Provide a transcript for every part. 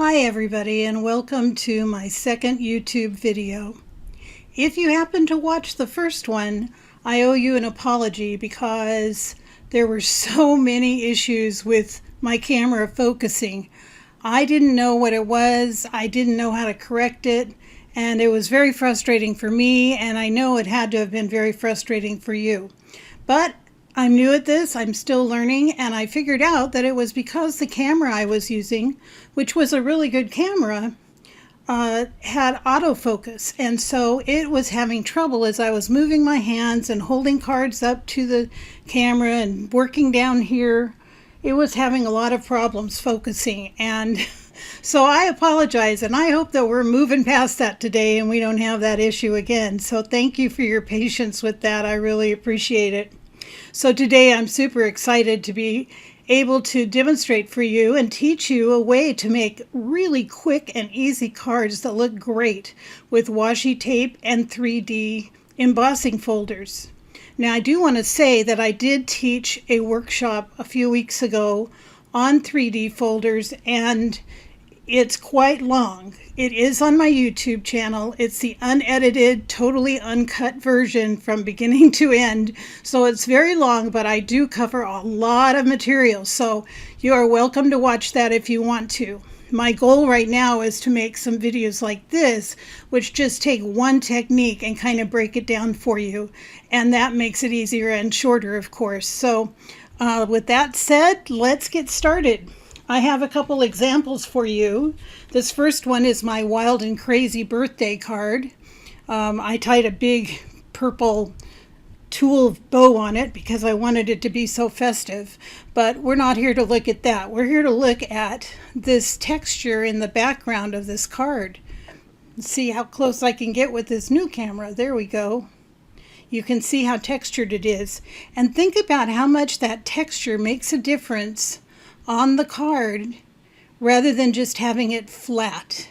Hi everybody, and welcome to my second YouTube video. If you happened to watch the first one, I owe you an apology because there were so many issues with my camera focusing. I didn't know what it was, I didn't know how to correct it, and it was very frustrating for me, and I know it had to have been very frustrating for you. But I'm new at this, I'm still learning, and I figured out that it was because the camera I was using, which was a really good camera, had autofocus, and so it was having trouble as I was moving my hands and holding cards up to the camera and working down here. It was having a lot of problems focusing, and so I apologize, and I hope that we're moving past that today and we don't have that issue again. So thank you for your patience with that. I really appreciate it. So today I'm super excited to be able to demonstrate for you and teach you a way to make really quick and easy cards that look great with washi tape and 3D embossing folders. Now I do want to say that I did teach a workshop a few weeks ago on 3D folders, and it's quite long. It is on my YouTube channel. It's the unedited, totally uncut version from beginning to end. So it's very long, but I do cover a lot of material. So you are welcome to watch that if you want to. My goal right now is to make some videos like this, which just take one technique and kind of break it down for you. And that makes it easier and shorter, of course. So with that said, let's get started. I have a couple examples for you. This first one is my wild and crazy birthday card. I tied a big purple tulle bow on it because I wanted it to be so festive. But we're not here to look at that. We're here to look at this texture in the background of this card. Let's see how close I can get with this new camera. There we go. You can see how textured it is. And think about how much that texture makes a difference on the card rather than just having it flat.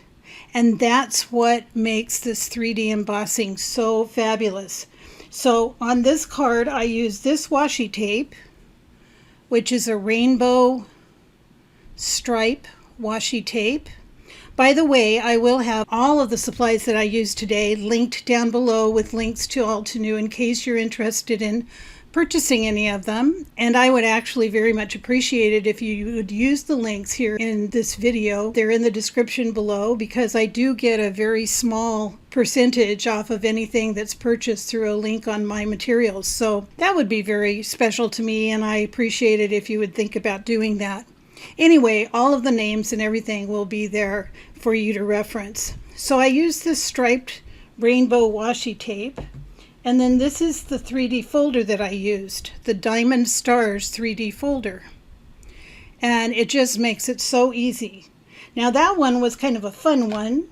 And that's what makes this 3D embossing so fabulous. So on this card I use this washi tape, which is a rainbow stripe washi tape. By the way, I will have all of the supplies that I used today linked down below with links to ALTENEW in case you're interested in purchasing any of them, and I would actually very much appreciate it if you would use the links here in this video. They're in the description below because I do get a very small percentage off of anything that's purchased through a link on my materials, so that would be very special to me, and I appreciate it if you would think about doing that. Anyway, all of the names and everything will be there for you to reference. So I use this striped rainbow washi tape. And then this is the 3D folder that I used, the Diamond Stars 3D folder. And it just makes it so easy. Now that one was kind of a fun one.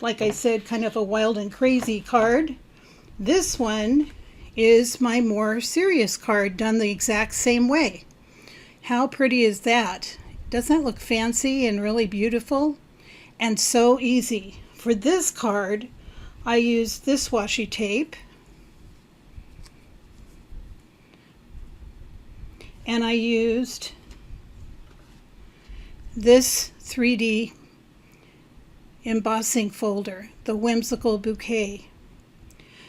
Like I said, kind of a wild and crazy card. This one is my more serious card done the exact same way. How pretty is that? Doesn't that look fancy and really beautiful? And so easy. For this card, I used this washi tape. And I used this 3D embossing folder, the Whimsical Bouquet.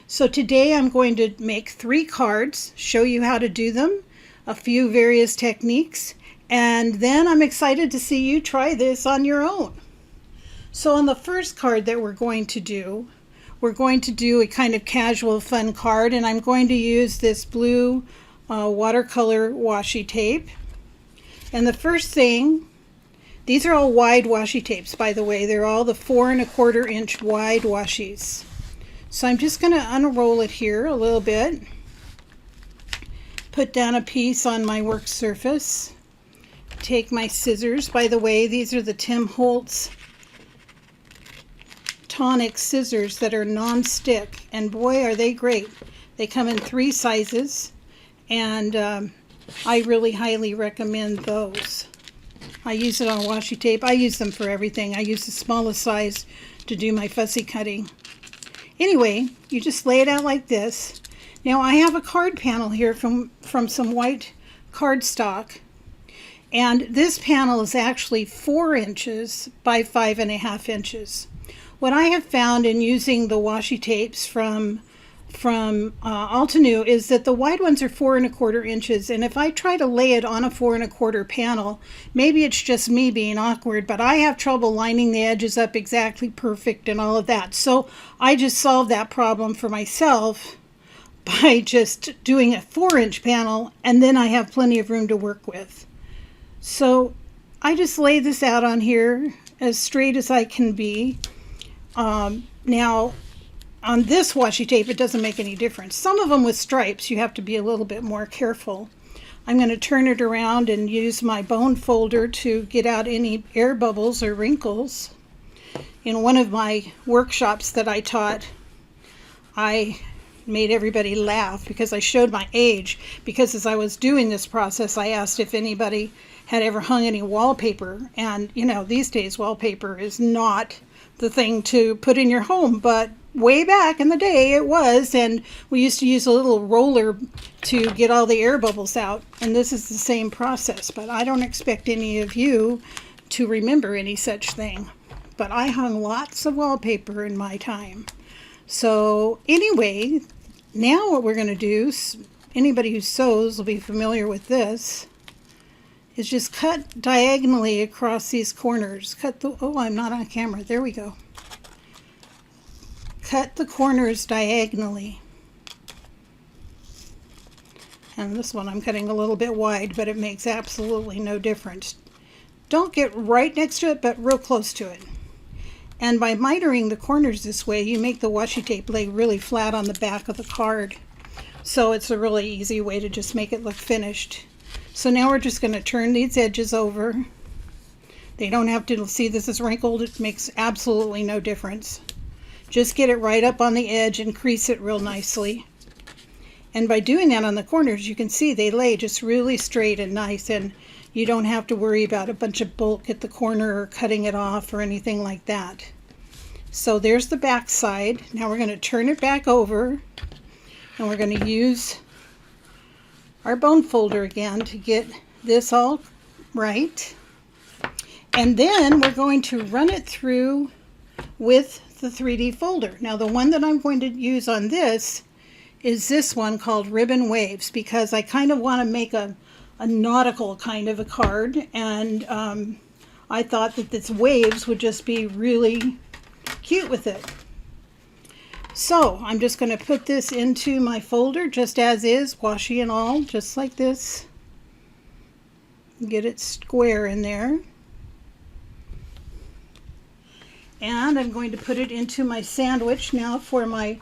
So today I'm going to make 3 cards, show you how to do them, a few various techniques, and then I'm excited to see you try this on your own. So on the first card that we're going to do a kind of casual fun card, and I'm going to use this blue watercolor washi tape. And the first thing, these are all wide washi tapes, by the way. They're all the 4 1/4 inch wide washies. So I'm just going to unroll it here a little bit, put down a piece on my work surface, take my scissors. By the way, these are the Tim Holtz Tonic scissors that are non-stick, and boy are they great. They come in 3 sizes. And I really highly recommend those. I use it on washi tape. I use them for everything. I use the smallest size to do my fussy cutting. Anyway, you just lay it out like this. Now I have a card panel here from some white cardstock. And this panel is actually 4 inches by 5.5 inches. What I have found in using the washi tapes from ALTENEW is that the wide ones are 4.25 inches, and if I try to lay it on a 4.25 panel, maybe it's just me being awkward, but I have trouble lining the edges up exactly perfect and all of that. So I just solved that problem for myself by just doing a 4-inch panel, and then I have plenty of room to work with. So I just lay this out on here as straight as I can be. Now, on this washi tape, it doesn't make any difference. Some of them with stripes, you have to be a little bit more careful. I'm going to turn it around and use my bone folder to get out any air bubbles or wrinkles. In one of my workshops that I taught, I made everybody laugh because I showed my age, because as I was doing this process, I asked if anybody had ever hung any wallpaper. And, you know, these days wallpaper is not the thing to put in your home, but way back in the day it was, and we used to use a little roller to get all the air bubbles out, and this is the same process. But I don't expect any of you to remember any such thing, but I hung lots of wallpaper in my time. So anyway, now what we're going to do, anybody who sews will be familiar with this, is just cut diagonally across these corners. Oh, I'm not on camera. There we go. Cut the corners diagonally. And this one I'm cutting a little bit wide, but it makes absolutely no difference. Don't get right next to it, but real close to it. And by mitering the corners this way, you make the washi tape lay really flat on the back of the card. So it's a really easy way to just make it look finished. So now we're just going to turn these edges over. They don't have to see this is wrinkled. It makes absolutely no difference. Just get it right up on the edge and crease it real nicely. And by doing that on the corners, you can see they lay just really straight and nice, and you don't have to worry about a bunch of bulk at the corner or cutting it off or anything like that. So there's the back side. Now we're going to turn it back over, and we're going to use our bone folder again to get this all right. And then we're going to run it through with the 3D folder. Now the one that I'm going to use on this is this one called Ribbon Waves, because I kind of want to make a nautical kind of a card, and I thought that this waves would just be really cute with it. So I'm just going to put this into my folder just as is, washi and all, just like this. Get it square in there. And I'm going to put it into my sandwich now for my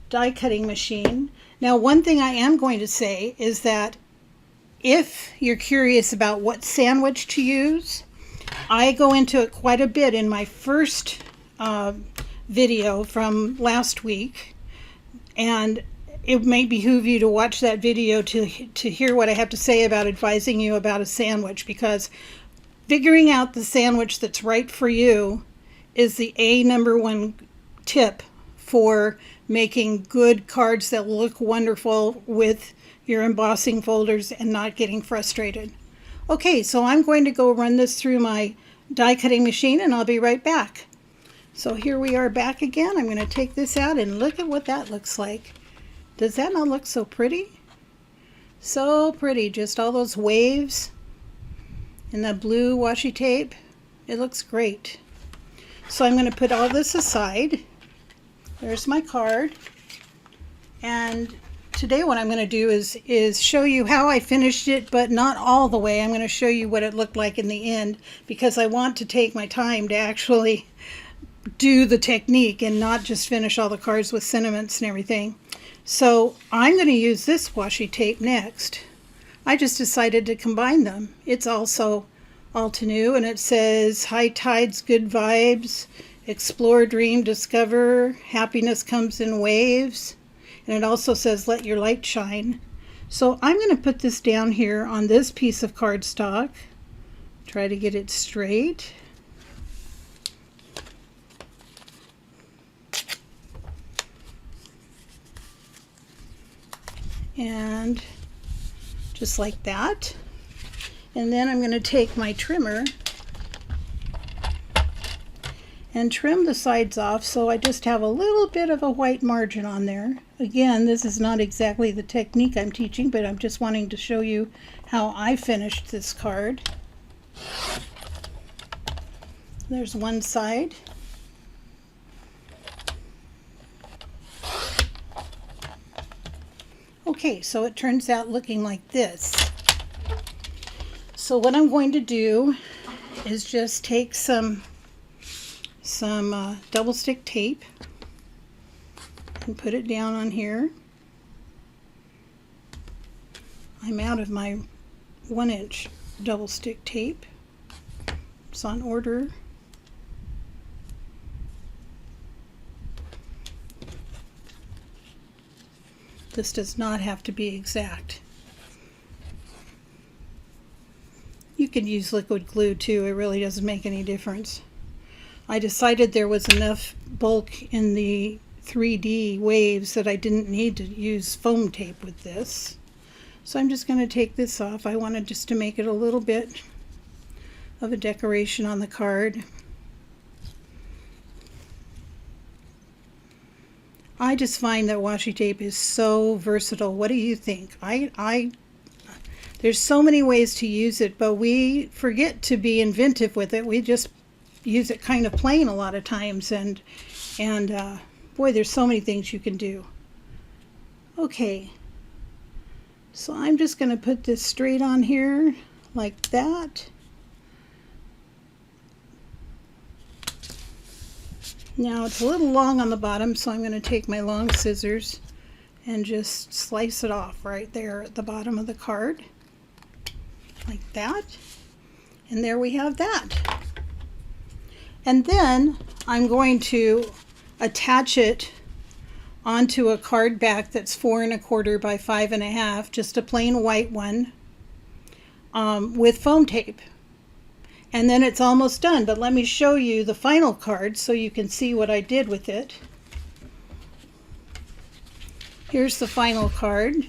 die cutting machine. Now one thing I am going to say is that if you're curious about what sandwich to use, I go into it quite a bit in my first video from last week, and it may behoove you to watch that video to hear what I have to say about advising you about a sandwich, because figuring out the sandwich that's right for you is the #1 tip for making good cards that look wonderful with your embossing folders and not getting frustrated. Okay, so I'm going to go run this through my die cutting machine, and I'll be right back. So here we are back again. I'm going to take this out and look at what that looks like. Does that not look so pretty? So pretty, just all those waves and the blue washi tape. It looks great. So I'm going to put all this aside. There's my card. And today what I'm going to do is show you how I finished it, but not all the way. I'm going to show you what it looked like in the end, because I want to take my time to actually do the technique and not just finish all the cards with sentiments and everything. So I'm going to use this washi tape next. I just decided to combine them. It's also ALTENEW, and it says high tides, good vibes, explore, dream, discover, happiness comes in waves, and it also says let your light shine. So I'm going to put this down here on this piece of cardstock, try to get it straight. And just like that. And then I'm going to take my trimmer and trim the sides off so I just have a little bit of a white margin on there. Again, this is not exactly the technique I'm teaching, but I'm just wanting to show you how I finished this card. There's one side. Okay, so it turns out looking like this. So what I'm going to do is just take some double stick tape and put it down on here. I'm out of my 1-inch double stick tape. It's on order. This does not have to be exact. You could use liquid glue too, it really doesn't make any difference. I decided there was enough bulk in the 3D waves that I didn't need to use foam tape with this. So I'm just going to take this off. I wanted just to make it a little bit of a decoration on the card. I just find that washi tape is so versatile. What do you think? There's so many ways to use it, but we forget to be inventive with it. We just use it kind of plain a lot of times, and boy, there's so many things you can do. Okay, so I'm just going to put this straight on here like that. Now it's a little long on the bottom, so I'm going to take my long scissors and just slice it off right there at the bottom of the card. Like that. And there we have that. And then I'm going to attach it onto a card back that's 4 1/4 by 5 1/2, just a plain white one, with foam tape. And then it's almost done, but let me show you the final card so you can see what I did with it. Here's the final card.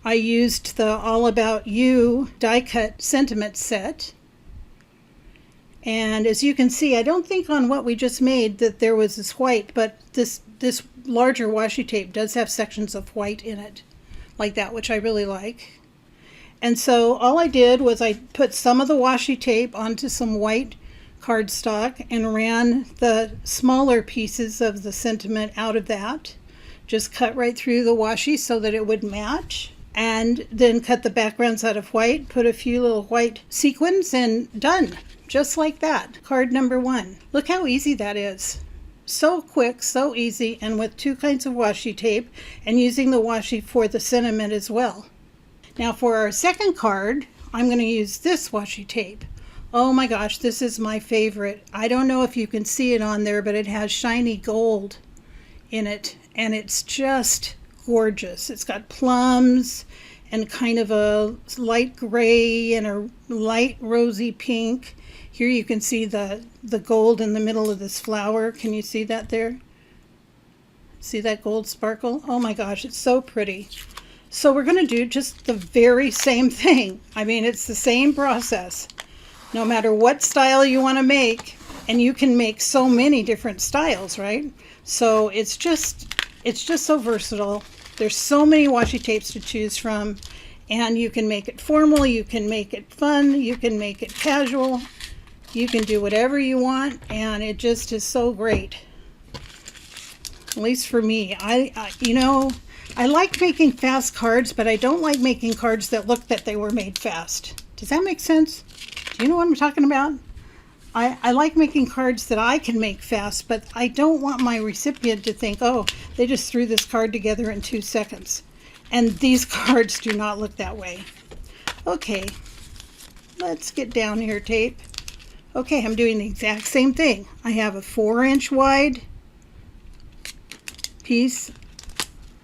I used the All About You die cut sentiment set. And as you can see, I don't think on what we just made that there was this white, but this larger washi tape does have sections of white in it, like that, which I really like. And so all I did was I put some of the washi tape onto some white cardstock and ran the smaller pieces of the sentiment out of that. Just cut right through the washi so that it would match. And then cut the backgrounds out of white, put a few little white sequins, and done. Just like that. Card number 1. Look how easy that is. So quick, so easy, and with 2 kinds of washi tape, and using the washi for the sentiment as well. Now for our second card, I'm going to use this washi tape. Oh my gosh, this is my favorite. I don't know if you can see it on there, but it has shiny gold in it, and it's just gorgeous. It's got plums and kind of a light gray and a light rosy pink. Here you can see the gold in the middle of this flower. Can you see that there? See that gold sparkle? Oh my gosh, it's so pretty. So we're going to do just the very same thing. I mean, it's the same process. No matter what style you want to make, and you can make so many different styles, right? So it's just so versatile. There's so many washi tapes to choose from, and you can make it formal, you can make it fun, you can make it casual, you can do whatever you want, and it just is so great. At least for me. You know, I like making fast cards, but I don't like making cards that look that they were made fast. Does that make sense? Do you know what I'm talking about? I like making cards that I can make fast, but I don't want my recipient to think, oh, they just threw this card together in 2 seconds. And these cards do not look that way. Okay, let's get down here, tape. Okay, I'm doing the exact same thing. I have a 4-inch wide piece,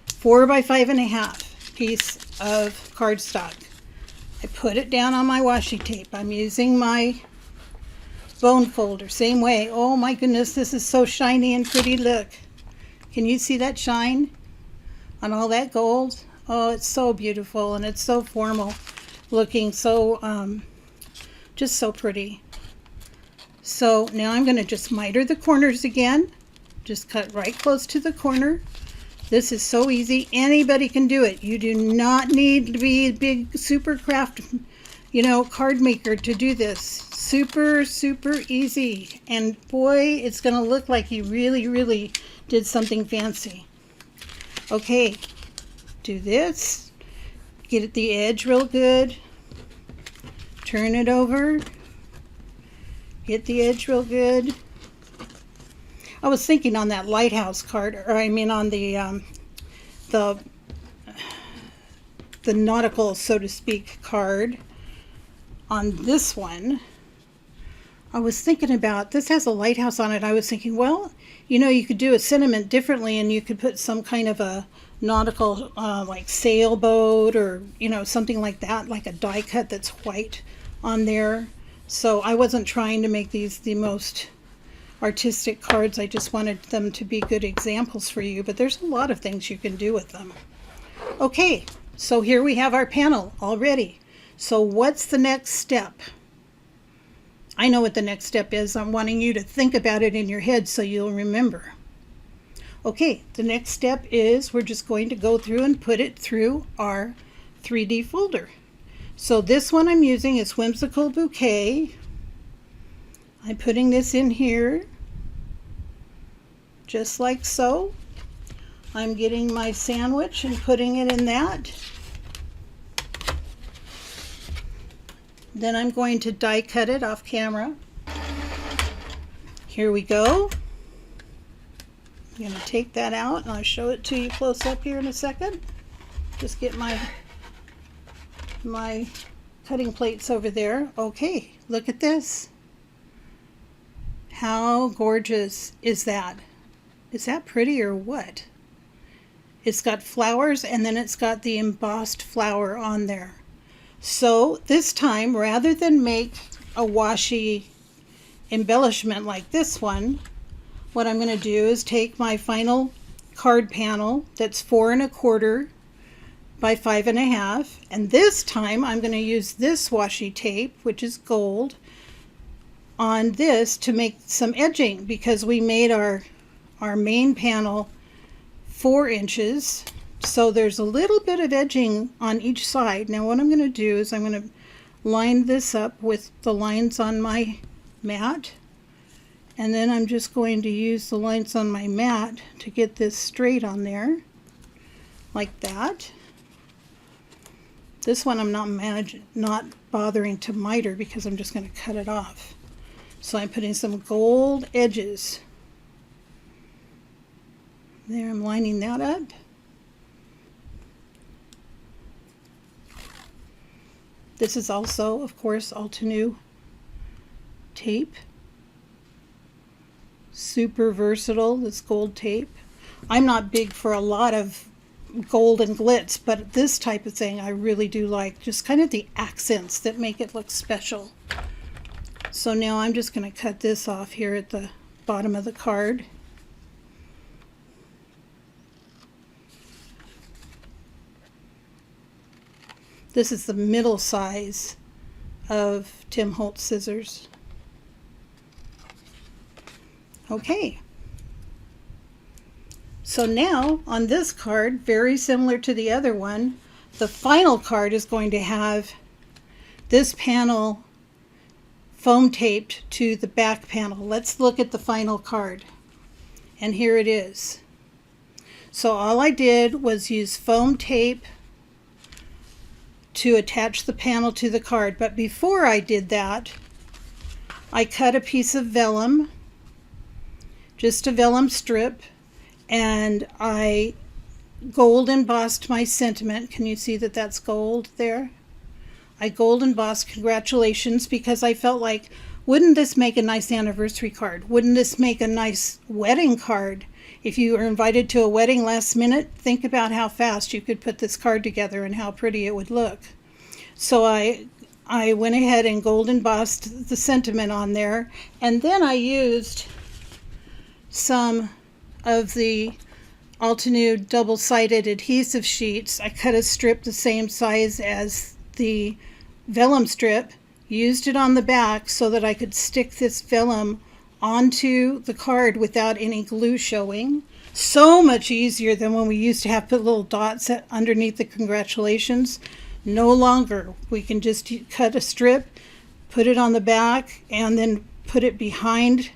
4 by 5 1/2 piece of cardstock. I put it down on my washi tape. I'm using my bone folder, same way. Oh my goodness, this is so shiny and pretty. Look, can you see that shine on all that gold? Oh, it's so beautiful and it's so formal. looking so, just so pretty. So now I'm going to just miter the corners again. Just cut right close to the corner. This is so easy. Anybody can do it. You do not need to be a big super craft, card maker to do this. Super, super easy. And boy, it's going to look like you really, really did something fancy. Okay, do this. Get at the edge real good. Turn it over. Get the edge real good. I was thinking on that lighthouse card, or I mean on the nautical, so to speak, card. On this one, I was thinking about, this has a lighthouse on it. I was thinking, well, you could do a sentiment differently, and you could put some kind of a nautical, like sailboat, or, something like that, like a die cut that's white on there. So I wasn't trying to make these the most artistic cards. I just wanted them to be good examples for you, but there's a lot of things you can do with them. Okay, so here we have our panel already. So what's the next step? I know what the next step is. I'm wanting you to think about it in your head so you'll remember. Okay, the next step is we're just going to go through and put it through our 3D folder. So this one I'm using is Whimsical Bouquet. I'm putting this in here, just like so. I'm getting my sandwich and putting it in that. Then I'm going to die cut it off camera. Here we go. I'm going to take that out and I'll show it to you close up here in a second. Just get my cutting plates over there. Okay, look at this. How gorgeous is that? Is that pretty or what? It's got flowers and then it's got the embossed flower on there. So this time, rather than make a washi embellishment like this one, what I'm going to do is take my final card panel that's 4 1/4 by 5 1/2, and this time I'm going to use this washi tape, which is gold, on this to make some edging, because we made our main panel 4 inches, so there's a little bit of edging on each side. Now what I'm going to do is I'm going to line this up with the lines on my mat, and then I'm just going to use the lines on my mat to get this straight on there, like that. This one I'm not bothering to miter because I'm just going to cut it off. So I'm putting some gold edges. There, I'm lining that up. This is also, of course, ALTENEW tape. Super versatile, this gold tape. I'm not big for a lot of gold and glitz, but this type of thing I really do like. Just kind of the accents that make it look special. So now I'm just going to cut this off here at the bottom of the card. This is the middle size of Tim Holtz scissors. Okay. So now on this card, very similar to the other one, the final card is going to have this panel foam taped to the back panel. Let's look at the final card. And here it is. So all I did was use foam tape to attach the panel to the card. But before I did that, I cut a piece of vellum, just a vellum strip, and I gold embossed my sentiment. Can you see that that's gold there? I gold embossed congratulations, because I felt like, wouldn't this make a nice anniversary card? Wouldn't this make a nice wedding card? If you were invited to a wedding last minute, think about how fast you could put this card together and how pretty it would look. So I went ahead and gold embossed the sentiment on there, and then I used some of the ALTENEW double-sided adhesive sheets. I cut a strip the same size as the vellum strip, used it on the back so that I could stick this vellum onto the card without any glue showing. So much easier than when we used to have to put little dots underneath the congratulations. No longer. We can just cut a strip, put it on the back, and then put it behind,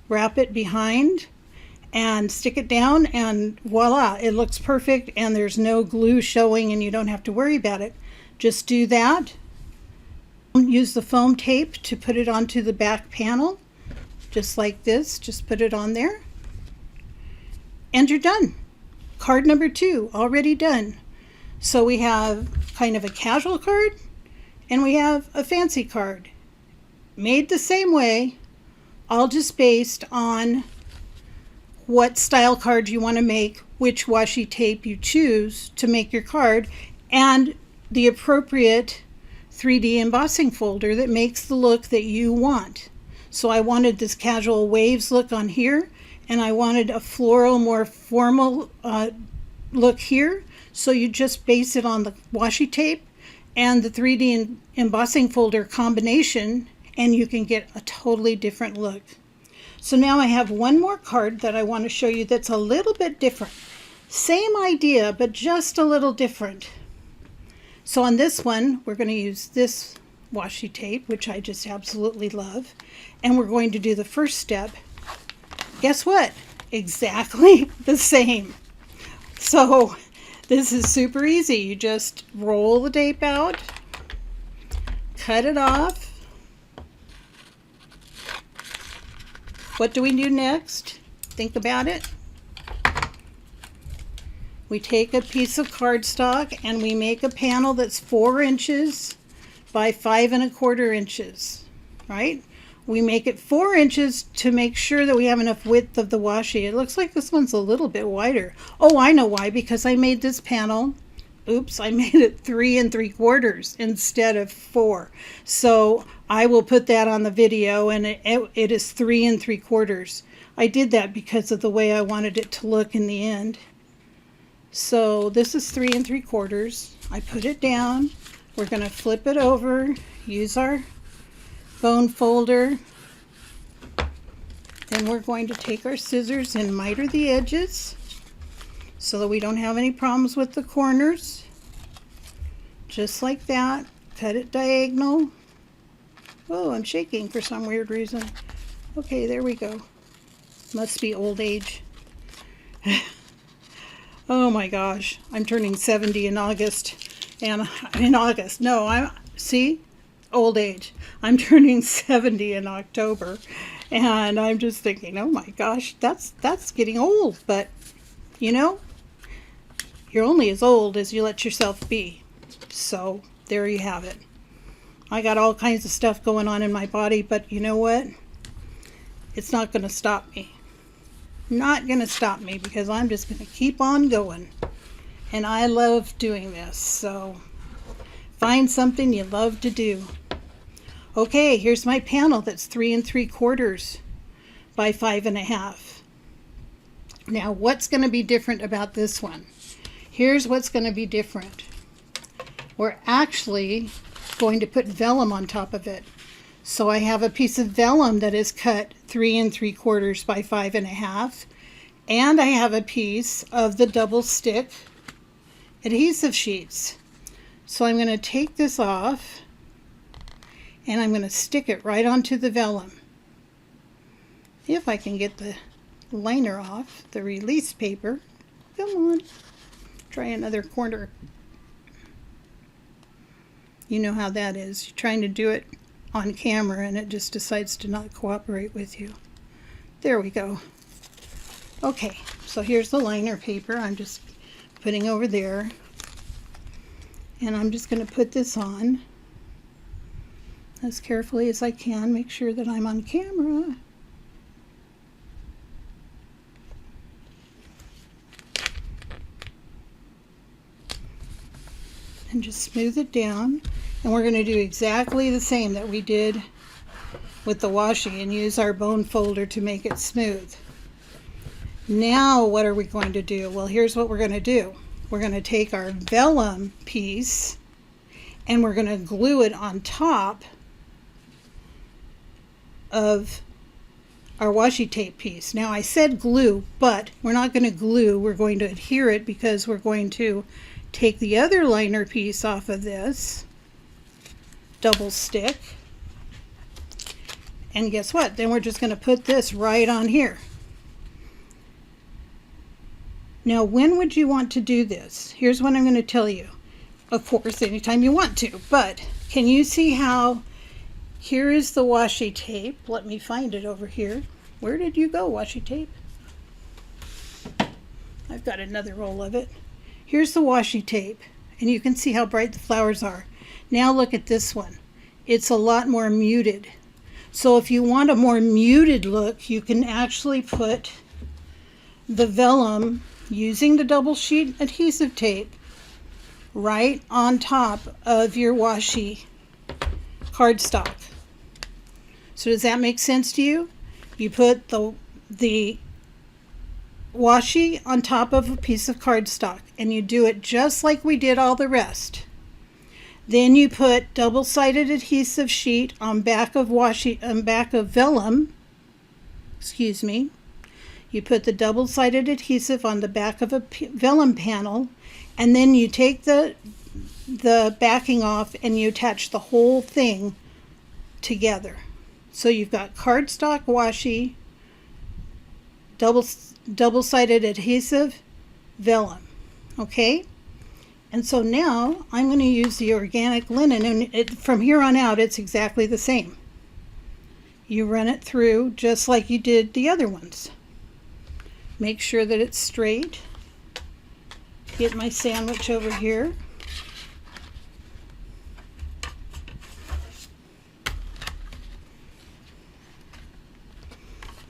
wrap it behind, and stick it down, and voila, it looks perfect, and there's no glue showing, and you don't have to worry about it. Just do that. Use the foam tape to put it onto the back panel, just like this. Just put it on there, and you're done. Card number 2 already done. So we have kind of a casual card, and we have a fancy card, made the same way, all just based on what style card you want to make, which washi tape you choose to make your card, and the appropriate 3D embossing folder that makes the look that you want. So I wanted this casual waves look on here, and I wanted a floral, more formal look here. So you just base it on the washi tape and the 3D embossing folder combination, and you can get a totally different look. So now I have one more card that I want to show you that's a little bit different. Same idea, but just a little different. So on this one, we're going to use this washi tape, which I just absolutely love. And we're going to do the first step. Guess what? Exactly the same. So this is super easy. You just roll the tape out, cut it off. What do we do next? Think about it. We take a piece of cardstock and we make a panel that's 4 inches by 5 1/4 inches, right? We make it 4 inches to make sure that we have enough width of the washi. It looks like this one's a little bit wider. Oh, I know why, because I made this panel, oops, I made it 3 3/4 instead of 4. So I will put that on the video, and it is 3 3/4. I did that because of the way I wanted it to look in the end. So this is 3 3/4. I put it down. We're going to flip it over, use our bone folder. Then we're going to take our scissors and miter the edges so that we don't have any problems with the corners. Just like that. Cut it diagonal. Oh, I'm shaking for some weird reason. Okay, there we go. Must be old age. Oh my gosh, I'm turning 70 in August. And in August, no, see, old age. I'm turning 70 in October. And I'm just thinking, oh my gosh, that's getting old. But, you know, you're only as old as you let yourself be. So there you have it. I got all kinds of stuff going on in my body, but you know what? It's not going to stop me. Not going to stop me, because I'm just going to keep on going. And I love doing this. So find something you love to do. Okay, here's my panel that's 3 3/4 by 5 1/2. Now, what's going to be different about this one? Here's what's going to be different. We're actually going to put vellum on top of it. So I have a piece of vellum that is cut 3 3/4 by 5 1/2, and I have a piece of the double stick adhesive sheets. So I'm going to take this off and I'm going to stick it right onto the vellum. If I can get the liner off, the release paper. Come on, try another corner. You know how that is. You're trying to do it on camera and it just decides to not cooperate with you. There we go. Okay, so here's the liner paper. I'm just putting over there. And I'm just going to put this on as carefully as I can. Make sure that I'm on camera. And just smooth it down. And we're going to do exactly the same that we did with the washi and use our bone folder to make it smooth. Now what are we going to do? Well, here's what we're going to do. We're going to take our vellum piece and we're going to glue it on top of our washi tape piece. Now I said glue, but we're not going to glue. We're going to adhere it because we're going to take the other liner piece off of this, double stick, and guess what? Then we're just going to put this right on here. Now, when would you want to do this? Here's what I'm going to tell you. Of course, anytime you want to, but can you see how here is the washi tape? Let me find it over here. Where did you go, washi tape? I've got another roll of it. Here's the washi tape, and you can see how bright the flowers are. Now look at this one. It's a lot more muted. So if you want a more muted look, you can actually put the vellum using the double sheet adhesive tape right on top of your washi cardstock. So does that make sense to you? You put the washi on top of a piece of cardstock, and you do it just like we did all the rest. Then you put double-sided adhesive sheet on back of vellum. Excuse me. You put the double-sided adhesive on the back of a vellum panel, and then you take the backing off and you attach the whole thing together. So you've got cardstock washi, double-sided adhesive, vellum. Okay? And so now I'm going to use the organic linen, and from here on out it's exactly the same. You run it through just like you did the other ones. Make sure that it's straight. Get my sandwich over here.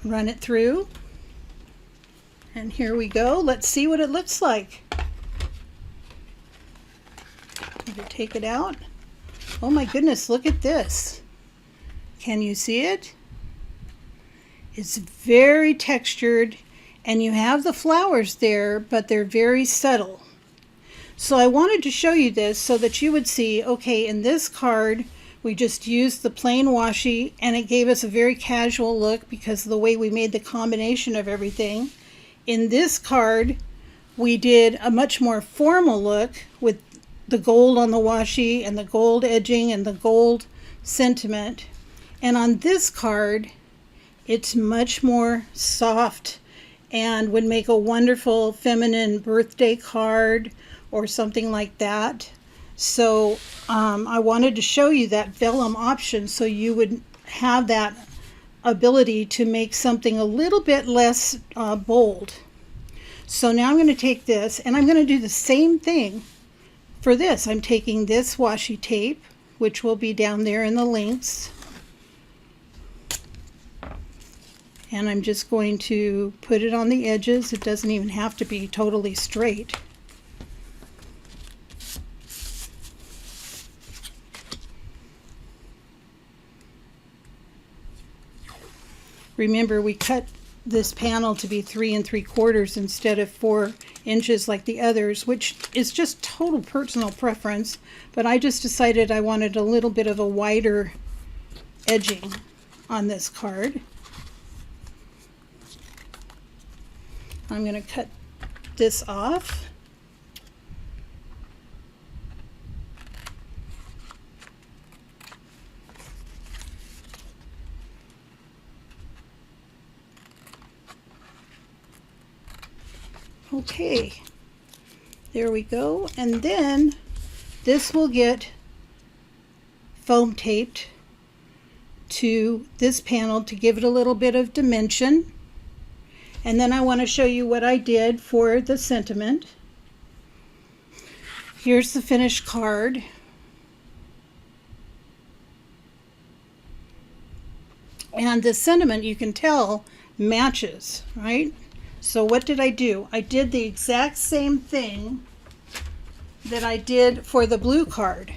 Run it through. And here we go. Let's see what it looks like. Take it out. Oh my goodness, look at this. Can you see it? It's very textured, and you have the flowers there, but they're very subtle. So I wanted to show you this so that you would see, okay, in this card we just used the plain washi, and it gave us a very casual look because of the way we made the combination of everything. In this card we did a much more formal look with the gold on the washi and the gold edging and the gold sentiment. And on this card, it's much more soft and would make a wonderful feminine birthday card or something like that. So I wanted to show you that vellum option so you would have that ability to make something a little bit less bold. So now I'm going to take this and I'm going to do the same thing. For this, I'm taking this washi tape, which will be down there in the links, and I'm just going to put it on the edges. It doesn't even have to be totally straight. Remember, we cut this panel to be 3 3/4 instead of 4 inches like the others, which is just total personal preference, but I just decided I wanted a little bit of a wider edging on this card. I'm going to cut this off. Okay, there we go, and then this will get foam taped to this panel to give it a little bit of dimension. And then I want to show you what I did for the sentiment. Here's the finished card. And the sentiment, you can tell, matches, right? So what did I do? I did the exact same thing that I did for the blue card.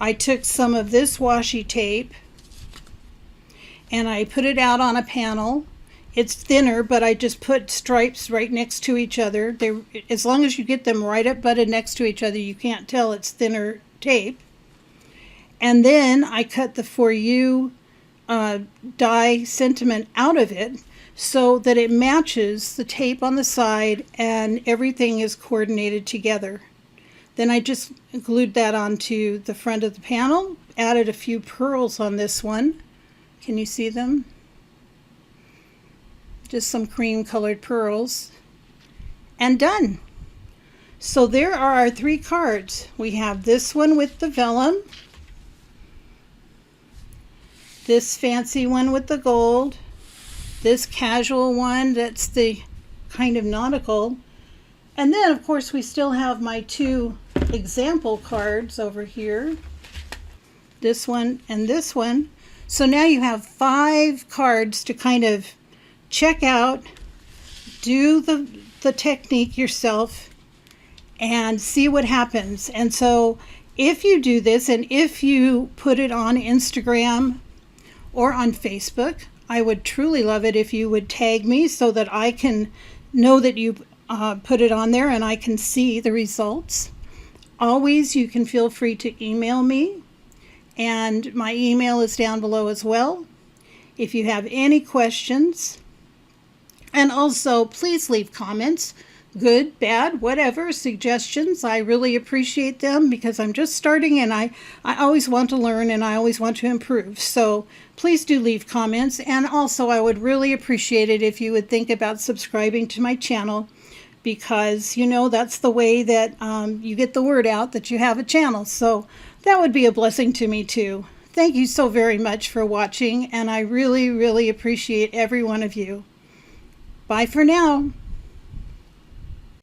I took some of this washi tape and I put it out on a panel. It's thinner, but I just put stripes right next to each other. As long as you get them right up butted next to each other, you can't tell it's thinner tape. And then I cut the For You die sentiment out of it so that it matches the tape on the side and everything is coordinated together. Then I just glued that onto the front of the panel, added a few pearls on this one. Can you see them? Just some cream colored pearls. And done. So there are our 3 cards. We have this one with the vellum, this fancy one with the gold, this casual one that's the kind of nautical, and then of course we still have my 2 example cards over here, this one and this one. So now you have 5 cards to kind of check out, do the technique yourself, and see what happens. And so if you do this and if you put it on Instagram or on Facebook, I would truly love it if you would tag me so that I can know that you put it on there and I can see the results. Always, you can feel free to email me, and my email is down below as well if you have any questions. And also, please leave comments, good, bad, whatever, suggestions. I really appreciate them because I'm just starting and I always want to learn and I always want to improve. So please do leave comments. And also, I would really appreciate it if you would think about subscribing to my channel, because you know that's the way that you get the word out that you have a channel. So that would be a blessing to me too. Thank you so very much for watching, and I really, really appreciate every one of you. Bye for now.